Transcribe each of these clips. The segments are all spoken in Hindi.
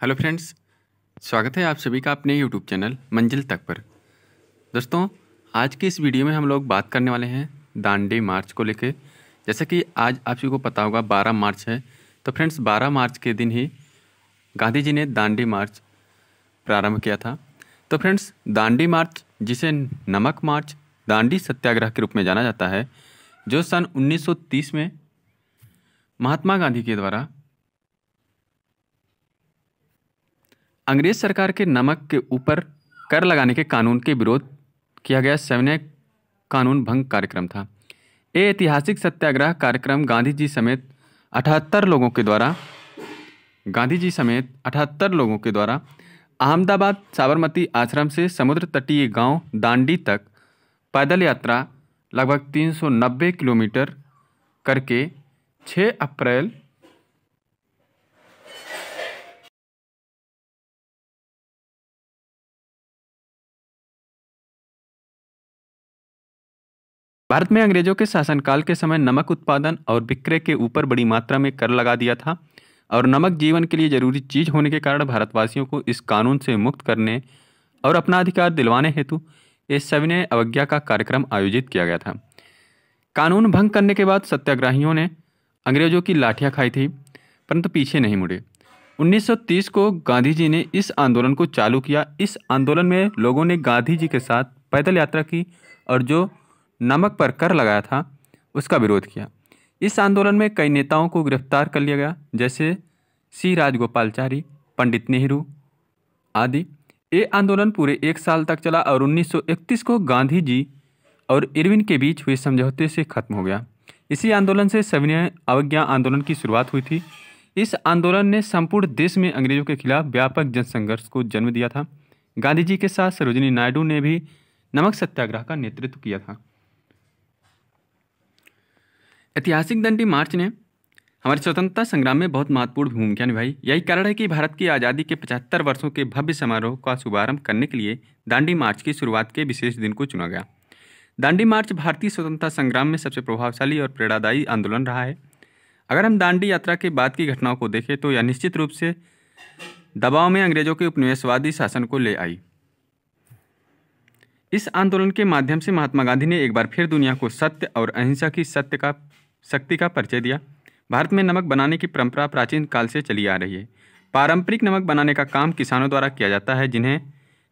हेलो फ्रेंड्स, स्वागत है आप सभी का अपने यूट्यूब चैनल मंजिल तक पर। दोस्तों, आज की इस वीडियो में हम लोग बात करने वाले हैं दांडी मार्च को लेके। जैसे कि आज आप सभी को पता होगा 12 मार्च है, तो फ्रेंड्स 12 मार्च के दिन ही गांधी जी ने दांडी मार्च प्रारंभ किया था। तो फ्रेंड्स, दांडी मार्च, जिसे नमक मार्च, दांडी सत्याग्रह के रूप में जाना जाता है, जो सन 1930 में महात्मा गांधी के द्वारा अंग्रेज सरकार के नमक के ऊपर कर लगाने के कानून के विरोध किया गया सविनय कानून भंग कार्यक्रम था। ये ऐतिहासिक सत्याग्रह कार्यक्रम गांधी जी समेत 78 लोगों के द्वारा अहमदाबाद साबरमती आश्रम से समुद्र तटीय गांव दांडी तक पैदल यात्रा लगभग 390 किलोमीटर करके 6 अप्रैल भारत में अंग्रेजों के शासनकाल के समय नमक उत्पादन और विक्रय के ऊपर बड़ी मात्रा में कर लगा दिया था और नमक जीवन के लिए जरूरी चीज होने के कारण भारतवासियों को इस कानून से मुक्त करने और अपना अधिकार दिलवाने हेतु इस सविनय अवज्ञा का कार्यक्रम आयोजित किया गया था। कानून भंग करने के बाद सत्याग्रहियों ने अंग्रेजों की लाठियां खाई थी, परंतु पीछे नहीं मुड़े। 1930 को गांधी जी ने इस आंदोलन को चालू किया। इस आंदोलन में लोगों ने गांधी जी के साथ पैदल यात्रा की और जो नमक पर कर लगाया था उसका विरोध किया। इस आंदोलन में कई नेताओं को गिरफ्तार कर लिया गया, जैसे सी राजगोपालचारी, पंडित नेहरू आदि। ये आंदोलन पूरे 1 साल तक चला और 1931 को गांधी जी और इरविन के बीच हुए समझौते से खत्म हो गया। इसी आंदोलन से सविनय अवज्ञा आंदोलन की शुरुआत हुई थी। इस आंदोलन ने संपूर्ण देश में अंग्रेजों के खिलाफ व्यापक जनसंघर्ष को जन्म दिया था। गांधी जी के साथ सरोजिनी नायडू ने भी नमक सत्याग्रह का नेतृत्व किया था। ऐतिहासिक दांडी मार्च ने हमारे स्वतंत्रता संग्राम में बहुत महत्वपूर्ण भूमिका निभाई। यही कारण है कि भारत की आज़ादी के 75 वर्षों के भव्य समारोह का शुभारंभ करने के लिए दांडी मार्च की शुरुआत के विशेष दिन को चुना गया। दांडी मार्च भारतीय स्वतंत्रता संग्राम में सबसे प्रभावशाली और प्रेरणादायी आंदोलन रहा है। अगर हम दांडी यात्रा के बाद की घटनाओं को देखें तो यह निश्चित रूप से दबाव में अंग्रेजों के उपनिवेशवादी शासन को ले आई। इस आंदोलन के माध्यम से महात्मा गांधी ने एक बार फिर दुनिया को सत्य और अहिंसा की शक्ति का परिचय दिया। भारत में नमक बनाने की परंपरा प्राचीन काल से चली आ रही है। पारंपरिक नमक बनाने का काम किसानों द्वारा किया जाता है, जिन्हें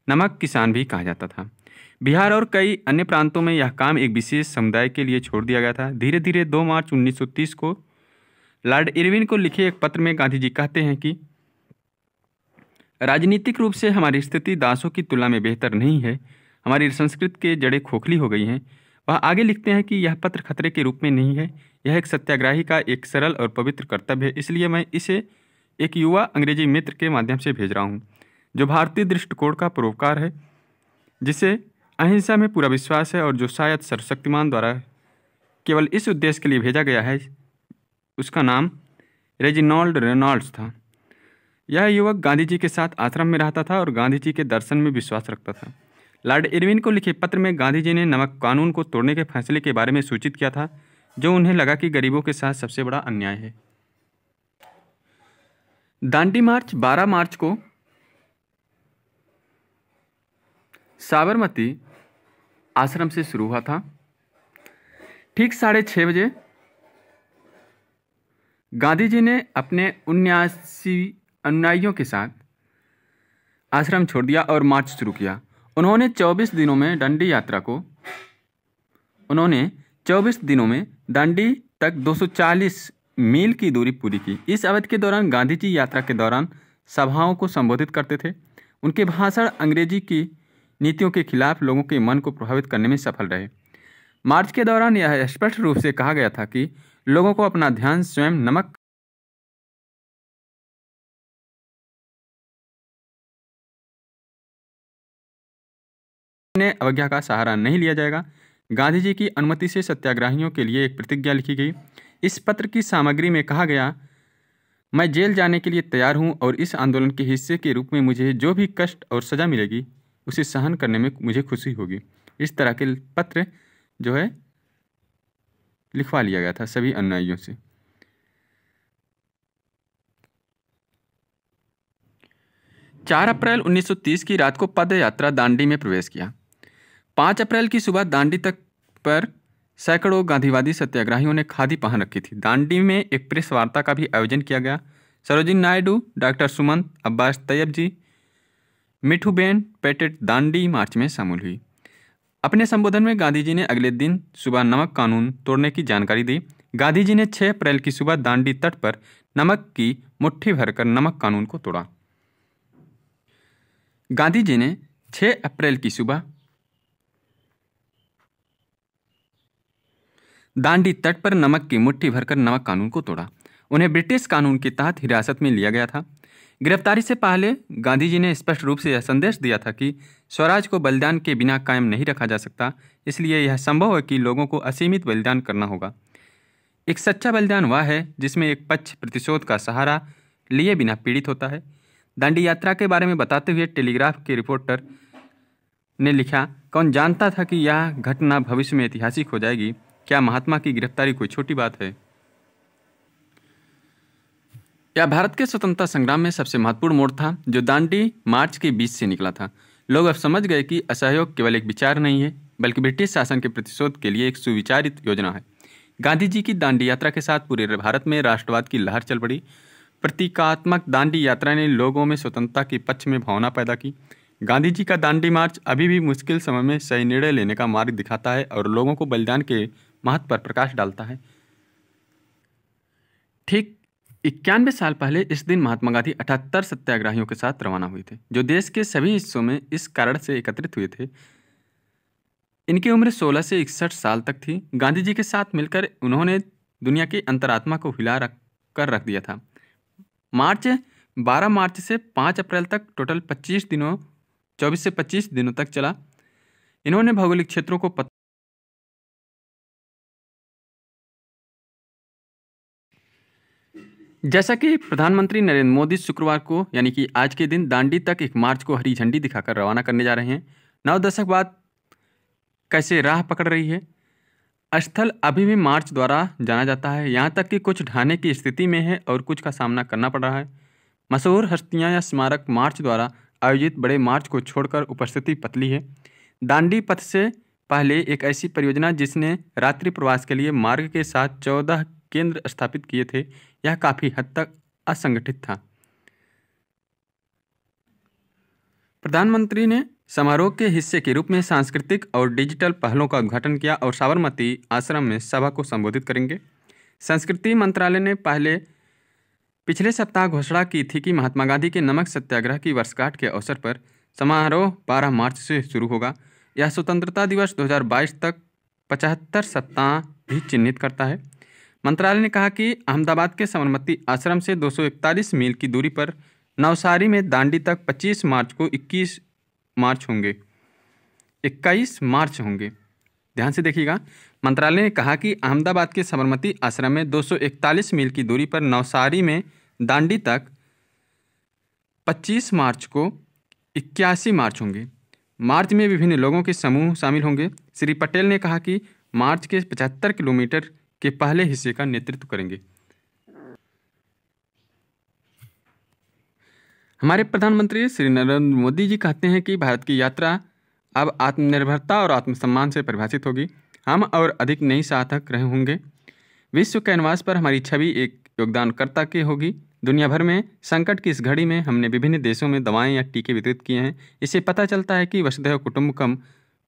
नमक किसान भी कहा जाता था। बिहार और कई अन्य प्रांतों में यह काम एक विशेष समुदाय के लिए छोड़ दिया गया था। धीरे धीरे 2 मार्च 1930 को लॉर्ड इरविन को लिखे एक पत्र में गांधी जी कहते हैं कि राजनीतिक रूप से हमारी स्थिति दासों की तुलना में बेहतर नहीं है, हमारी संस्कृति के जड़ें खोखली हो गई हैं। वह आगे लिखते हैं कि यह पत्र खतरे के रूप में नहीं है, यह एक सत्याग्रही का एक सरल और पवित्र कर्तव्य है, इसलिए मैं इसे एक युवा अंग्रेजी मित्र के माध्यम से भेज रहा हूँ, जो भारतीय दृष्टिकोण का परोपकार है, जिसे अहिंसा में पूरा विश्वास है और जो शायद सर्वशक्तिमान द्वारा केवल इस उद्देश्य के लिए भेजा गया है। उसका नाम रेजिनॉल्ड रेनॉल्ड्स था। यह युवक गांधी जी के साथ आश्रम में रहता था और गांधी जी के दर्शन में विश्वास रखता था। लॉर्ड इरविन को लिखे पत्र में गांधी जी ने नमक कानून को तोड़ने के फैसले के बारे में सूचित किया था, जो उन्हें लगा कि गरीबों के साथ सबसे बड़ा अन्याय है। दांडी मार्च 12 मार्च को साबरमती आश्रम से शुरू हुआ था। ठीक 6:30 बजे गांधी जी ने अपने 79 अनुयायियों के साथ आश्रम छोड़ दिया और मार्च शुरू किया। उन्होंने 24 दिनों में दांडी तक 240 मील की दूरी पूरी की। इस अवधि के दौरान गांधी जी यात्रा के दौरान सभाओं को संबोधित करते थे। उनके भाषण अंग्रेजी की नीतियों के खिलाफ लोगों के मन को प्रभावित करने में सफल रहे। मार्च के दौरान यह स्पष्ट रूप से कहा गया था कि लोगों को अपना ध्यान स्वयं नमक अवज्ञा का सहारा नहीं लिया जाएगा। गांधी जी की अनुमति से सत्याग्रहियों के लिए एक प्रतिज्ञा लिखी गई। इस पत्र की सामग्री में कहा गया, मैं जेल जाने के लिए तैयार हूं और इस आंदोलन के हिस्से के रूप में मुझे जो भी कष्ट और सजा मिलेगी उसे सहन करने में मुझे खुशी होगी। इस तरह के पत्र जो है लिखवा लिया गया था सभी अनुयायियों से। 4 अप्रैल 1930 की रात को पद यात्रा दांडी में प्रवेश किया। 5 अप्रैल की सुबह दांडी तक पर सैकड़ों गांधीवादी सत्याग्रहियों ने खादी पहन रखी थी। दांडी में एक प्रेस वार्ता का भी आयोजन किया गया। सरोजिनी नायडू, डॉक्टर सुमंत, अब्बास तैयब जी, मिठूबेन पेटेट दांडी मार्च में शामिल हुई। अपने संबोधन में गांधी जी ने अगले दिन सुबह नमक कानून तोड़ने की जानकारी दी। गांधी जी ने 6 अप्रैल की सुबह दांडी तट पर नमक की मुट्ठी भरकर नमक कानून को तोड़ा। गांधी जी ने 6 अप्रैल की सुबह दांडी तट पर नमक की मुट्ठी भरकर नमक कानून को तोड़ा। उन्हें ब्रिटिश कानून के तहत हिरासत में लिया गया था। गिरफ्तारी से पहले गांधी जी ने स्पष्ट रूप से यह संदेश दिया था कि स्वराज को बलिदान के बिना कायम नहीं रखा जा सकता, इसलिए यह संभव है कि लोगों को असीमित बलिदान करना होगा। एक सच्चा बलिदान वह है जिसमें एक पक्ष प्रतिशोध का सहारा लिए बिना पीड़ित होता है। दांडी यात्रा के बारे में बताते हुए टेलीग्राफ के रिपोर्टर ने लिखा, कौन जानता था कि यह घटना भविष्य में ऐतिहासिक हो जाएगी। क्या महात्मा की गिरफ्तारी कोई छोटी बात है? यह भारत के स्वतंत्रता संग्राम में सबसे महत्वपूर्ण मोड़ था जो दांडी मार्च के बीच से निकला था। लोग अब समझ गए कि असहयोग केवल एक विचार नहीं है, बल्कि ब्रिटिश शासन के प्रतिशोध के लिए एक सुविचारित योजना है। गांधी जी की दांडी यात्रा के साथ पूरे भारत में राष्ट्रवाद की लहर चल पड़ी। प्रतीकात्मक दांडी यात्रा ने लोगों में स्वतंत्रता के पक्ष में भावना पैदा की। गांधी जी का दांडी मार्च अभी भी मुश्किल समय में सही निर्णय लेने का मार्ग दिखाता है और लोगों को बलिदान के महत्व पर प्रकाश डालता है। ठीक 91 साल पहले इस दिन महात्मा गांधी 78 सत्याग्रहियों के साथ रवाना हुए थे, जो देश के सभी हिस्सों में इस कारण से एकत्रित हुए थे। इनकी उम्र 16 से 61 साल तक थी। गांधी जी के साथ मिलकर उन्होंने दुनिया की अंतरात्मा को हिला रख दिया था। मार्च 12 मार्च से 5 अप्रैल तक टोटल 24 से 25 दिनों तक चला। इन्होंने भौगोलिक क्षेत्रों को जैसा कि प्रधानमंत्री नरेंद्र मोदी शुक्रवार को यानी कि आज के दिन दांडी तक एक मार्च को हरी झंडी दिखाकर रवाना करने जा रहे हैं। 9 दशक बाद कैसे राह पकड़ रही है। स्थल अभी भी मार्च द्वारा जाना जाता है, यहाँ तक कि कुछ ढाने की स्थिति में है और कुछ का सामना करना पड़ रहा है। मशहूर हस्तियाँ या स्मारक मार्च द्वारा आयोजित बड़े मार्च को छोड़कर उपस्थिति पतली है। दांडी पथ से पहले एक ऐसी परियोजना जिसने रात्रि प्रवास के लिए मार्ग के साथ 14 केंद्र स्थापित किए थे, यह काफी हद तक असंगठित था। प्रधानमंत्री ने समारोह के हिस्से के रूप में सांस्कृतिक और डिजिटल पहलों का उद्घाटन किया और साबरमती आश्रम में सभा को संबोधित करेंगे। संस्कृति मंत्रालय ने पिछले सप्ताह घोषणा की थी कि महात्मा गांधी के नमक सत्याग्रह की वर्षगांठ के अवसर पर समारोह 12 मार्च से शुरू होगा। यह स्वतंत्रता दिवस 2022 तक 75 सप्ताह भी चिन्हित करता है। मंत्रालय ने कहा कि अहमदाबाद के साबरमती आश्रम से 241 मील की दूरी पर नवसारी में दांडी तक 25 मार्च को 21 मार्च होंगे। ध्यान से देखिएगा। मंत्रालय ने कहा कि अहमदाबाद के साबरमती आश्रम में 241 मील की दूरी पर नवसारी में दांडी तक 25 मार्च को 81 मार्च होंगे। मार्च में विभिन्न लोगों के समूह शामिल होंगे। श्री पटेल ने कहा कि मार्च के 75 किलोमीटर के पहले हिस्से का नेतृत्व करेंगे। हमारे प्रधानमंत्री श्री नरेंद्र मोदी जी कहते हैं कि भारत की यात्रा अब आत्मनिर्भरता और आत्मसम्मान से परिभाषित होगी। हम और अधिक नई सार्थक रहे होंगे। विश्व कैनवास पर हमारी छवि एक योगदानकर्ता की होगी। दुनिया भर में संकट की इस घड़ी में हमने विभिन्न देशों में दवाएं या टीके वितरित किए हैं। इससे पता चलता है कि वसुधैव कुटुंबकम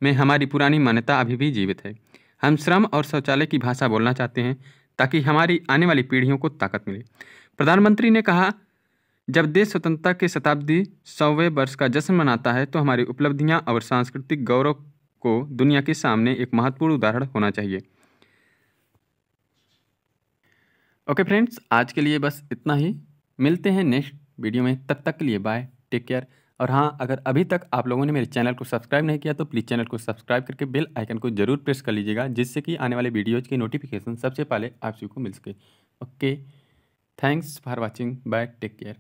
में हमारी पुरानी मान्यता अभी भी जीवित है। हम श्रम और शौचालय की भाषा बोलना चाहते हैं ताकि हमारी आने वाली पीढ़ियों को ताकत मिले। प्रधानमंत्री ने कहा, जब देश स्वतंत्रता के शताब्दी 100वें वर्ष का जश्न मनाता है तो हमारी उपलब्धियां और सांस्कृतिक गौरव को दुनिया के सामने एक महत्वपूर्ण उदाहरण होना चाहिए। ओके फ्रेंड्स, आज के लिए बस इतना ही। मिलते हैं नेक्स्ट वीडियो में, तब तक के लिए बाय, टेक केयर। और हाँ, अगर अभी तक आप लोगों ने मेरे चैनल को सब्सक्राइब नहीं किया तो प्लीज़ चैनल को सब्सक्राइब करके बेल आइकन को जरूर प्रेस कर लीजिएगा, जिससे कि आने वाले वीडियोज़ की नोटिफिकेशन सबसे पहले आप सभी को मिल सके। Okay, thanks for watching, bye, take care.